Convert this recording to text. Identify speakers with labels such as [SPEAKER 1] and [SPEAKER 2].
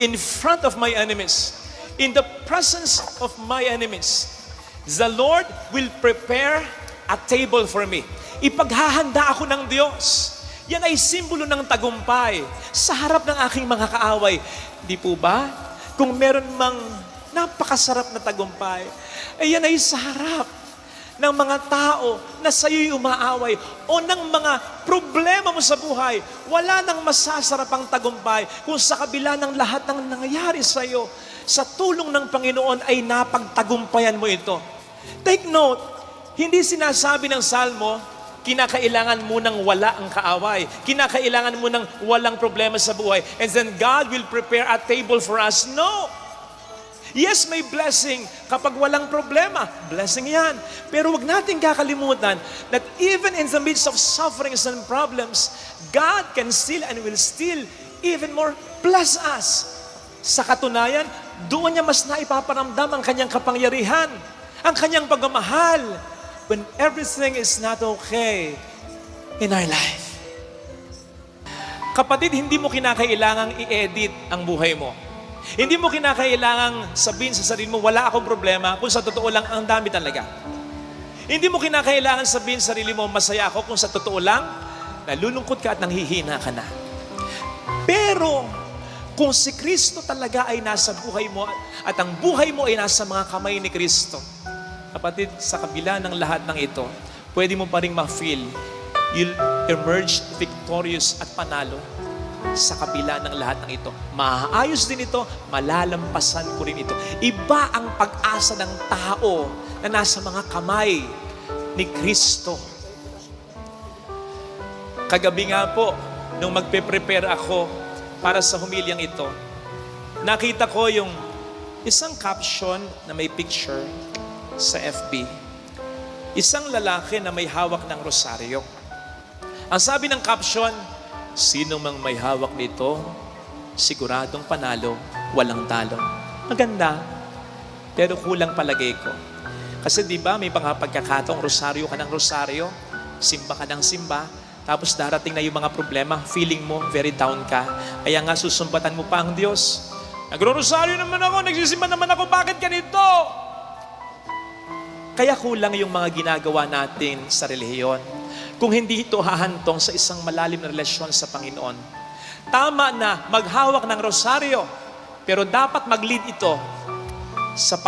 [SPEAKER 1] in front of my enemies, in the presence of my enemies, the Lord will prepare a table for me. Ipaghahanda ako ng Diyos. Yan ay simbolo ng tagumpay sa harap ng aking mga kaaway. Di po ba? Kung meron mang napakasarap na tagumpay, ay yan ay sa harap ng mga tao na sa'yo'y umaaway o ng mga problema mo sa buhay. Wala nang masasarap ang tagumpay kung sa kabila ng lahat ng nangyayari sa'yo, sa tulong ng Panginoon ay napagtagumpayan mo ito. Take note, hindi sinasabi ng Salmo, kinakailangan mo nang wala ang kaaway. Kinakailangan mo nang walang problema sa buhay. And then God will prepare a table for us. No! Yes, may blessing kapag walang problema. Blessing yan. Pero wag natin kakalimutan that even in the midst of sufferings and problems, God can still and will still even more bless us. Sa katunayan, doon niya mas naipaparamdam ang kanyang kapangyarihan, ang kanyang pagmamahal when everything is not okay in our life. Kapatid, hindi mo kinakailangang i-edit ang buhay mo. Hindi mo kinakailangang sabihin sa sarili mo, wala akong problema, kung sa totoo lang, ang dami talaga. Hindi mo kinakailangan sabihin sa sarili mo, masaya ako, kung sa totoo lang, nalulungkot ka at nanghihina ka na. Pero, kung si Kristo talaga ay nasa buhay mo, at ang buhay mo ay nasa mga kamay ni Kristo, kapatid, sa kabila ng lahat ng ito, pwede mo pa rin ma-feel, you'll emerge victorious at panalo sa kabila ng lahat ng ito. Maayos din ito, malalampasan ko rin ito. Iba ang pag-asa ng tao na nasa mga kamay ni Kristo. Kagabi nga po, nung magpe-prepare ako para sa humilyang ito, nakita ko yung isang caption na may picture sa FB. Isang lalaki na may hawak ng rosaryo. Ang sabi ng caption, sino mang may hawak nito, siguradong panalo, walang talo. Maganda, pero kulang palagay ko. Kasi di ba may mga pagkakataong rosaryo ka ng rosaryo, simba ka ng simba, tapos darating na yung mga problema, feeling mo very down ka. Kaya nga susumbatan mo pa ang Diyos. Nagro-rosaryo naman ako, nagsisimba naman ako, bakit ganito? Kaya kulang yung mga ginagawa natin sa relihiyon. Kung hindi ito hahantong sa isang malalim na relasyon sa Panginoon. Tama na maghawak ng rosaryo, pero dapat mag-lead ito sa